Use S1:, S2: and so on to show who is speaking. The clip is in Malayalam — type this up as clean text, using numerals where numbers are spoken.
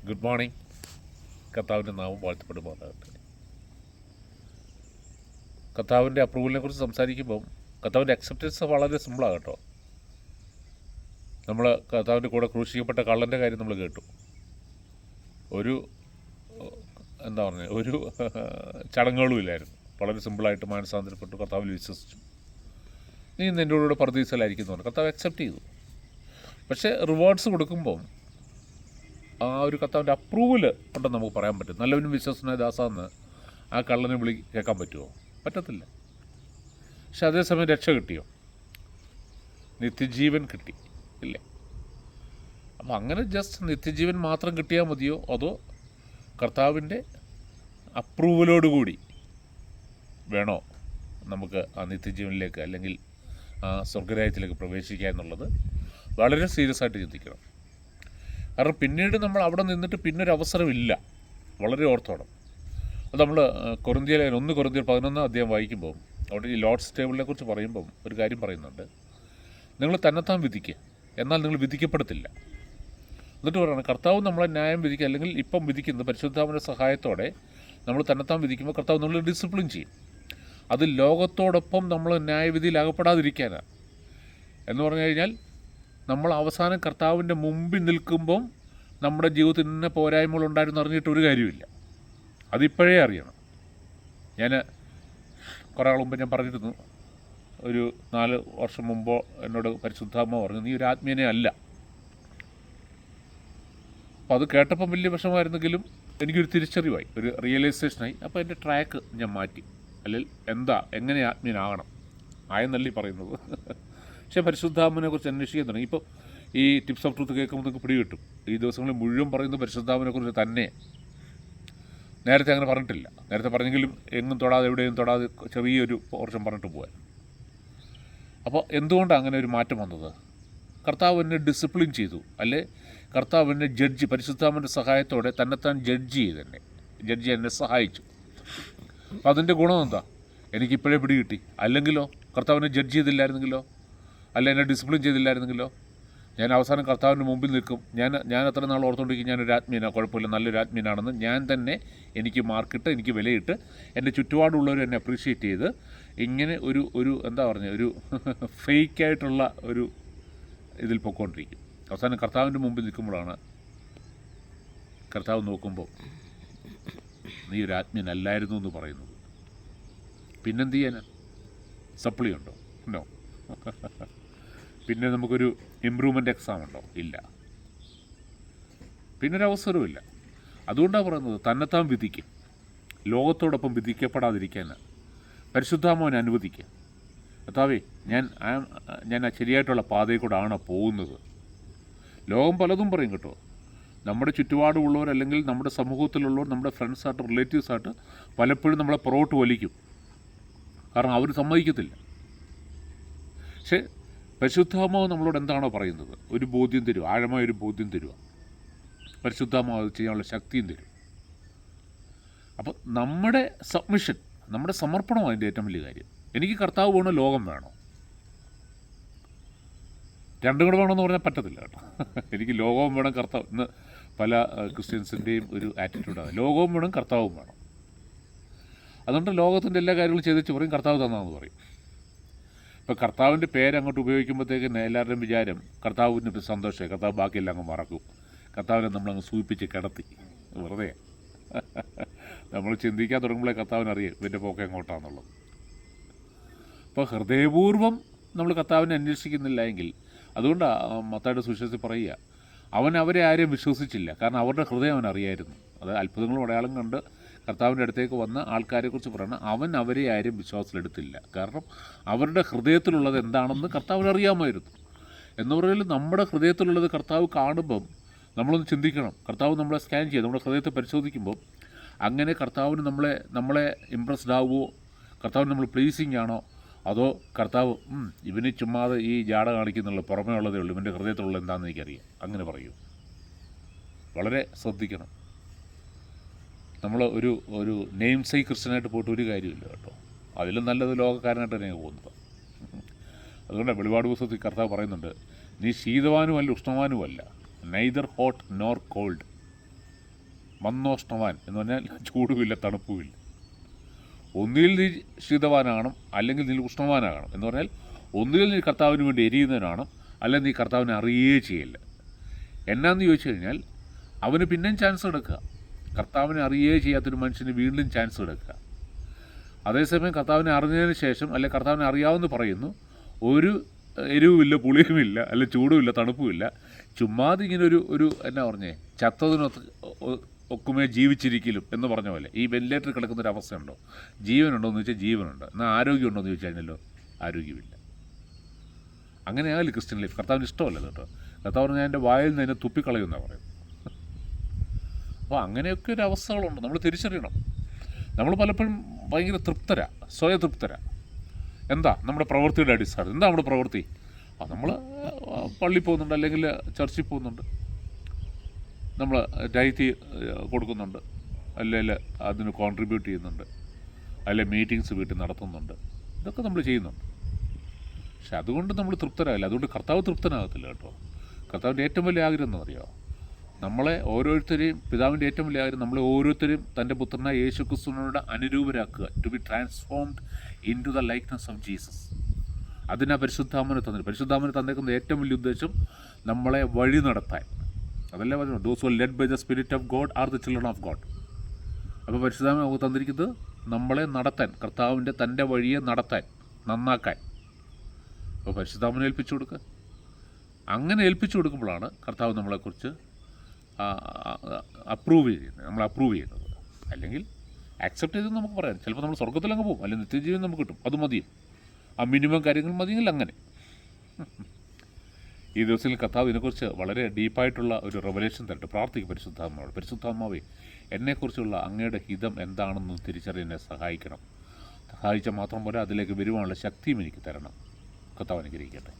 S1: Good morning. കർത്താവിൻ്റെ നാമം വാഴ്ത്തപ്പെടുമാറാകട്ടെ. കർത്താവിൻ്റെ അപ്രൂവലിനെ കുറിച്ച് സംസാരിക്കുമ്പം കർത്താവിൻ്റെ അക്സെപ്റ്റൻസ് വളരെ സിമ്പിളാണ് കേട്ടോ. നമ്മൾ കർത്താവിൻ്റെ കൂടെ ക്രൂശിക്കപ്പെട്ട കള്ളൻ്റെ കാര്യം നമ്മൾ കേട്ടു. ഒരു ഒരു ചടങ്ങുകളും ഇല്ലായിരുന്നു. വളരെ സിമ്പിളായിട്ട് മാനസാന്തരപ്പെട്ടു, കർത്താവിൽ വിശ്വസിച്ചു. നീ നിൻ്റെ കൂടെ പർദീസയിലായിരിക്കുന്നു പറഞ്ഞു. കർത്താവ് അക്സെപ്റ്റ് ചെയ്തു. പക്ഷേ റിവാർഡ്സ് കൊടുക്കുമ്പം ആ ഒരു കർത്താവിൻ്റെ അപ്രൂവൽ ഉണ്ടെന്ന് നമുക്ക് പറയാൻ പറ്റും. നല്ലവനും വിശ്വസനായ ദാസാന്ന് ആ കള്ളനെ കേൾക്കാൻ പറ്റുമോ? പറ്റത്തില്ല. പക്ഷെ അതേസമയം രക്ഷ കിട്ടിയോ? നിത്യജീവൻ കിട്ടി ഇല്ലേ? അപ്പോൾ അങ്ങനെ ജസ്റ്റ് നിത്യജീവൻ മാത്രം കിട്ടിയാൽ മതിയോ, അതോ കർത്താവിൻ്റെ അപ്രൂവലോടുകൂടി വേണോ നമുക്ക് ആ നിത്യജീവനിലേക്ക് അല്ലെങ്കിൽ ആ സ്വർഗരാജ്യത്തിലേക്ക് പ്രവേശിക്കുക എന്നുള്ളത് വളരെ സീരിയസ് ആയിട്ട് ചിന്തിക്കണം. കാരണം പിന്നീട് നമ്മൾ അവിടെ നിന്നിട്ട് പിന്നൊരു അവസരമില്ല. വളരെ ഓർത്തോണം. അത് നമ്മൾ 1 കൊരിന്ത്യർ 11 വായിക്കുമ്പോൾ അവിടെ ഈ ലോർഡ്സ് ടേബിളിനെ കുറിച്ച് പറയുമ്പം ഒരു കാര്യം പറയുന്നുണ്ട്. നിങ്ങൾ തന്നെത്താൻ വിധിക്കുക, എന്നാൽ നിങ്ങൾ വിധിക്കപ്പെടത്തില്ല. എന്നിട്ട് പറയുന്നത് കർത്താവ് നമ്മളെ ന്യായം വിധിക്കുക, അല്ലെങ്കിൽ ഇപ്പം വിധിക്കുന്നത് പരിശുദ്ധാത്മാവിൻ്റെ സഹായത്തോടെ നമ്മൾ തന്നെത്താൻ വിധിക്കുമ്പോൾ കർത്താവ് നമ്മൾ ഡിസിപ്ലിൻ ചെയ്യും. അത് ലോകത്തോടൊപ്പം നമ്മൾ ന്യായവിധിയിൽ അകപ്പെടാതിരിക്കാനാണ്. എന്ന് പറഞ്ഞു കഴിഞ്ഞാൽ നമ്മൾ അവസാനം കർത്താവിൻ്റെ മുമ്പിൽ നിൽക്കുമ്പം നമ്മുടെ ജീവിതത്തിൽ ഇന്ന പോരായ്മകൾ ഉണ്ടായിരുന്നു അറിഞ്ഞിട്ട് ഒരു കാര്യമില്ല. അതിപ്പോഴേ അറിയണം. ഞാൻ കുറേ ആൾ മുമ്പ് ഞാൻ പറഞ്ഞിരുന്നു, ഒരു 4 വർഷം മുമ്പോ എന്നോട് പരിശുദ്ധാത്മ പറഞ്ഞു, നീ ഒരു ആത്മീയനെ അല്ല. അപ്പോൾ അത് കേട്ടപ്പം വലിയ വിഷമമായിരുന്നെങ്കിലും എനിക്കൊരു തിരിച്ചറിവായി, ഒരു റിയലൈസേഷനായി. അപ്പോൾ എൻ്റെ ട്രാക്ക് ഞാൻ മാറ്റി. അല്ലെങ്കിൽ എങ്ങനെ ആത്മീയനാകണം ആയെന്നല്ലേ പറയുന്നത്. പക്ഷേ പരിശുദ്ധാത്മനെ കുറിച്ച് അന്വേഷിക്കാൻ തുടങ്ങി. ഇപ്പോൾ ഈ ടിപ്സ് ഓഫ് ട്രൂത്ത് കേൾക്കുമ്പോൾ നിങ്ങൾക്ക് പിടികിട്ടും. ഈ ദിവസങ്ങളിൽ മുഴുവൻ പറയുന്നത് പരിശുദ്ധാത്മനെ കുറിച്ച് തന്നെ. നേരത്തെ അങ്ങനെ പറഞ്ഞിട്ടില്ല. നേരത്തെ പറഞ്ഞെങ്കിലും എങ്ങും തൊടാതെ എവിടെയും തൊടാതെ ചെറിയൊരു പോർഷൻ പറഞ്ഞിട്ട് പോകാൻ. അപ്പോൾ എന്തുകൊണ്ടാണ് അങ്ങനെ ഒരു മാറ്റം വന്നത്? കർത്താവ് എന്നെ ഡിസിപ്ലിൻ ചെയ്തു, അല്ലെ കർത്താവ് എന്നെ പരിശുദ്ധാത്മൻ്റെ സഹായത്തോടെ തന്നെത്താൻ ജഡ്ജ് എന്നെ സഹായിച്ചു. അപ്പോൾ അതിൻ്റെ ഗുണം എന്താ? എനിക്കിപ്പോഴേ പിടി കിട്ടി. അല്ലെങ്കിലോ കർത്താവിനെ ജഡ്ജ് ചെയ്തില്ലായിരുന്നെങ്കിലോ, അല്ല എന്നെ ഡിസിപ്ലിൻ ചെയ്തില്ലായിരുന്നെങ്കിലോ, ഞാൻ അവസാനം കർത്താവിൻ്റെ മുമ്പിൽ നിൽക്കും. ഞാൻ അത്ര നാൾ ഓർത്തുകൊണ്ടിരിക്കും ഞാനൊരു ആത്മീയനാണ്, കുഴപ്പമില്ല, നല്ലൊരു ആത്മീയനാണെന്ന് ഞാൻ തന്നെ എനിക്ക് മാർക്കിട്ട്, എനിക്ക് വിലയിട്ട്, എൻ്റെ ചുറ്റുപാടുള്ളവർ എന്നെ അപ്രീഷിയേറ്റ് ചെയ്ത് ഇങ്ങനെ ഒരു ഫേക്കായിട്ടുള്ള ഒരു ഇതിൽ പൊയ്ക്കൊണ്ടിരിക്കും. അവസാനം കർത്താവിൻ്റെ മുമ്പിൽ നിൽക്കുമ്പോഴാണ് കർത്താവ് നോക്കുമ്പോൾ നീ ഒരു ആത്മീയനല്ലായിരുന്നു എന്ന് പറയുന്നത്. പിന്നെന്ത് ചെയ്യാനാ? സപ്ലി ഉണ്ടോ? ഉണ്ടോ? പിന്നെ നമുക്കൊരു ഇമ്പ്രൂവ്മെൻ്റ് എക്സാം ഉണ്ടോ? ഇല്ല. പിന്നൊരവസരവുമില്ല. അതുകൊണ്ടാണ് പറയുന്നത് തന്നെത്താൻ വിധിക്കും, ലോകത്തോടൊപ്പം വിധിക്കപ്പെടാതിരിക്കാനാണ്. പരിശുദ്ധാത്മാവിനെ അനുവദിക്കുക. കർത്താവേ, ഞാൻ ആ ശരിയായിട്ടുള്ള പാതയിൽ കൂടെ ആണോ പോകുന്നത്? ലോകം പലതും പറയും കേട്ടോ. നമ്മുടെ ചുറ്റുപാടുമുള്ളവർ, അല്ലെങ്കിൽ നമ്മുടെ സമൂഹത്തിലുള്ളവർ, നമ്മുടെ ഫ്രണ്ട്സായിട്ട്, റിലേറ്റീവ്സായിട്ട് പലപ്പോഴും നമ്മളെ പുറകോട്ട് വലിക്കും. കാരണം അവർ സമ്മതിക്കത്തില്ല. പക്ഷേ പരിശുദ്ധാത്മാവ് നമ്മളോട് എന്താണോ പറയുന്നത്, ഒരു ബോധ്യം തരും, ആഴമായൊരു ബോധ്യം തരുക. പരിശുദ്ധാത്മാവ് അത് ചെയ്യാനുള്ള ശക്തിയും തരും. അപ്പോൾ നമ്മുടെ സബ്മിഷൻ, നമ്മുടെ സമർപ്പണം അതിൻ്റെ ഏറ്റവും വലിയ കാര്യം. എനിക്ക് കർത്താവ് വേണോ, ലോകം വേണോ? രണ്ടും കൂടെ വേണമെന്ന് പറഞ്ഞാൽ പറ്റത്തില്ല കേട്ടോ. എനിക്ക് ലോകവും വേണം, കർത്താവ്. ഇന്ന് പല ക്രിസ്ത്യൻസിൻ്റെയും ഒരു ആറ്റിറ്റ്യൂഡാണ്, ലോകവും വേണം, കർത്താവും വേണം. അതുകൊണ്ട് ലോകത്തിൻ്റെ എല്ലാ കാര്യങ്ങളും ചെയ്തിച്ച് പറയും കർത്താവ് തന്നാന്ന് പറയും. ഇപ്പോൾ കർത്താവിൻ്റെ പേര് അങ്ങോട്ട് ഉപയോഗിക്കുമ്പോഴത്തേക്കും എല്ലാവരുടെയും വിചാരം കർത്താവിന് സന്തോഷമായി, കർത്താവ് ബാക്കിയെല്ലാം അങ്ങ് മറക്കും, കർത്താവിനെ നമ്മളങ്ങ് സൂചിപ്പിച്ച് കിടത്തി. വെറുതെ നമ്മൾ ചിന്തിക്കാൻ തുടങ്ങുമ്പോഴേ കർത്താവിനറിയാം ഇവൻ്റെ പോക്ക് എങ്ങോട്ടാണെന്നുള്ളത്. അപ്പോൾ ഹൃദയപൂർവ്വം നമ്മൾ കർത്താവിനെ അന്വേഷിക്കുന്നില്ല എങ്കിൽ, അതുകൊണ്ടാണ് മത്തായിയുടെ സുവിശേഷത്തിൽ പറയുക, അവൻ അവരെ ആരെയും വിശ്വസിച്ചില്ല. കാരണം അവരുടെ ഹൃദയം അവൻ അറിയായിരുന്നു. അത് അത്ഭുതങ്ങളും അടയാളം കണ്ട് കർത്താവിൻ്റെ അടുത്തേക്ക് വന്ന ആൾക്കാരെക്കുറിച്ച് പറയണം, അവൻ അവരെ ആരും വിശ്വാസത്തിലെടുത്തില്ല. കാരണം അവരുടെ ഹൃദയത്തിലുള്ളത് എന്താണെന്ന് കർത്താവിന് അറിയാമായിരുന്നു. എന്ന് പറയുന്നത് നമ്മുടെ ഹൃദയത്തിലുള്ളത് കർത്താവ് കാണുമ്പം നമ്മളൊന്ന് ചിന്തിക്കണം. കർത്താവ് നമ്മളെ സ്കാൻ ചെയ്ത് നമ്മുടെ ഹൃദയത്തെ പരിശോധിക്കുമ്പോൾ അങ്ങനെ കർത്താവിന് നമ്മളെ ഇമ്പ്രസ്ഡ് ആവുമോ, കർത്താവിന് നമ്മൾ പ്ലീസിങ് ആണോ, അതോ കർത്താവ് ഇവന് ചുമ്മാതെ ഈ ജാട കാണിക്കുന്നുള്ള പുറമേ ഉള്ളതേ ഉള്ളൂ, ഇവൻ്റെ ഹൃദയത്തിലുള്ള എന്താണെന്ന് എനിക്കറിയാം, അങ്ങനെ പറയൂ. വളരെ ശ്രദ്ധിക്കണം. നമ്മൾ ഒരു നെയിം സൈ ക്രിസ്ത്യനായിട്ട് പോയിട്ട് ഒരു കാര്യമില്ല കേട്ടോ. അതിലും നല്ലത് ലോകക്കാരനായിട്ട് തന്നെ പോകുന്നത്. അതുകൊണ്ട് വെളിപാട് പുസ്തകത്തിൽ കർത്താവ് പറയുന്നുണ്ട്, നീ ശീതവാനുമല്ല ഉഷ്ണവാനുമല്ല, നെയ്തർ ഹോട്ട് നോർ കോൾഡ്. മന്നോഷ്ണവാൻ എന്ന് പറഞ്ഞാൽ ചൂടുമില്ല തണുപ്പുമില്ല. ഒന്നുകിൽ നീ ശീതവാനാകണം, അല്ലെങ്കിൽ നീ ഉഷ്ണവാനാകണം. എന്ന് പറഞ്ഞാൽ ഒന്നുകിൽ നീ കർത്താവിന് വേണ്ടി എരിയുന്നവനാണ്, അല്ലെങ്കിൽ നീ കർത്താവിനെ അറിയുകയേ ചെയ്യില്ല. എന്നാന്ന് ചോദിച്ചു കഴിഞ്ഞാൽ അവന് പിന്നെയും ചാൻസ് എടുക്കുക. കർത്താവിനെ അറിയുകയേ ചെയ്യാത്തൊരു മനുഷ്യന് വീണ്ടും ചാൻസ് എടുക്കുക. അതേസമയം കർത്താവിനെ അറിഞ്ഞതിന് ശേഷം, അല്ലെ കർത്താവിനെ അറിയാമെന്ന് പറയുന്നു, ഒരു എരിവുമില്ല, പുളിയുമില്ല, അല്ലെ ചൂടുമില്ല, തണുപ്പുമില്ല, ചുമ്മാതെ ഇങ്ങനെ ഒരു എന്നാ പറഞ്ഞേ, ചത്തതിനൊത്ത് ഒക്കുമേ ജീവിച്ചിരിക്കലും എന്ന് പറഞ്ഞ പോലെ ഈ വെന്റിലേറ്ററിൽ കിടക്കുന്നൊരു അവസ്ഥയുണ്ടോ? ജീവനുണ്ടോ എന്ന് ചോദിച്ചാൽ ജീവനുണ്ട്. എന്നാൽ ആരോഗ്യമുണ്ടോ എന്ന് ചോദിച്ചു കഴിഞ്ഞാലോ ആരോഗ്യമില്ല. അങ്ങനെയാകില്ല ക്രിസ്ത്യൻ ലൈഫ്. കർത്താവിന് ഇഷ്ടമല്ല കേട്ടോ. കർത്താവ് പറഞ്ഞാൽ എൻ്റെ വായിൽ നിന്ന് അതിനെ തുപ്പിക്കളയുമെന്നാണ് പറയുന്നത്. അപ്പോൾ അങ്ങനെയൊക്കെ ഒരു അവസ്ഥകളുണ്ട്, നമ്മൾ തിരിച്ചറിയണം. നമ്മൾ പലപ്പോഴും ഭയങ്കര തൃപ്തരാ, സ്വയതൃപ്തരാ. എന്താ നമ്മുടെ പ്രവൃത്തിയുടെ അടിസ്ഥാനം? എന്താ നമ്മുടെ പ്രവൃത്തി? നമ്മൾ പള്ളിയിൽ പോകുന്നുണ്ട്, അല്ലെങ്കിൽ ചർച്ചിൽ പോകുന്നുണ്ട്, നമ്മൾ ടൈറ്റ് കൊടുക്കുന്നുണ്ട്, അല്ലെങ്കിൽ അതിന് കോൺട്രിബ്യൂട്ട് ചെയ്യുന്നുണ്ട്, അല്ലെങ്കിൽ മീറ്റിങ്സ് വീട്ടിൽ നടത്തുന്നുണ്ട്. ഇതൊക്കെ നമ്മൾ ചെയ്യുന്നുണ്ട്. പക്ഷെ അതുകൊണ്ട് നമ്മൾ തൃപ്തരാകില്ല. അതുകൊണ്ട് കർത്താവ് തൃപ്തനാകത്തില്ല കേട്ടോ. കർത്താവിൻ്റെ ഏറ്റവും വലിയ ആഗ്രഹം എന്ന് പറയുമോ, നമ്മളെ ഓരോരുത്തരെയും, പിതാവിൻ്റെ ഏറ്റവും വലിയ ആഗ്രഹം നമ്മളെ ഓരോരുത്തരെയും തൻ്റെ പുത്രനായ യേശു ക്രിസ്തുവിനോട് അനുരൂപരാക്കുക, to be transformed into the likeness of Jesus. അതിനാ പരിശുദ്ധാത്മാവിനെ തന്നിട്ട്. പരിശുദ്ധാത്മാവിനെ തന്നേക്കുന്ന ഏറ്റവും വലിയ ഉദ്ദേശം നമ്മളെ വഴി നടത്താൻ. അതല്ലേ പറഞ്ഞു, those who are led by the spirit of God are the children of God. അപ്പോൾ പരിശുദ്ധാത്മാവ് നമുക്ക് തന്നിരിക്കുന്നത് നമ്മളെ നടത്താൻ, കർത്താവിൻ്റെ തൻ്റെ വഴിയെ നടത്താൻ, നന്നാക്കാൻ. അപ്പോൾ പരിശുദ്ധാത്മാവിനെ ഏൽപ്പിച്ചു കൊടുക്കുക. അങ്ങനെ ഏൽപ്പിച്ചു കൊടുക്കുമ്പോഴാണ് കർത്താവ് നമ്മളെക്കുറിച്ച് അപ്രൂവ് ചെയ്യുന്നത്. അല്ലെങ്കിൽ ആക്സെപ്റ്റ് ചെയ്തെന്ന് നമുക്ക് പറയാം. ചിലപ്പോൾ നമ്മൾ സ്വർഗ്ഗത്തിലങ്ങ് പോകും, അല്ലെങ്കിൽ നിത്യജീവൻ നമുക്ക് കിട്ടും, അത് മതിയും. ആ മിനിമം കാര്യങ്ങൾ മതിയെങ്കിൽ അങ്ങനെ. ഈ ദിവസത്തിൽ കർത്താവ് ഇതിനെക്കുറിച്ച് വളരെ ഡീപ്പായിട്ടുള്ള ഒരു റെവലേഷൻ തരട്ടെ. പ്രാർത്ഥിക്കും പരിശുദ്ധാത്മാവോട്. പരിശുദ്ധാത്മാവേ, എന്നെക്കുറിച്ചുള്ള അങ്ങയുടെ ഹിതം എന്താണെന്ന് തിരിച്ചറിയാൻ സഹായിക്കണം. സഹായിച്ചാൽ മാത്രം പോലെ അതിലേക്ക് വരുവാനുള്ള ശക്തിയും എനിക്ക് തരണം. കർത്താവ് അനുഗ്രഹിക്കട്ടെ.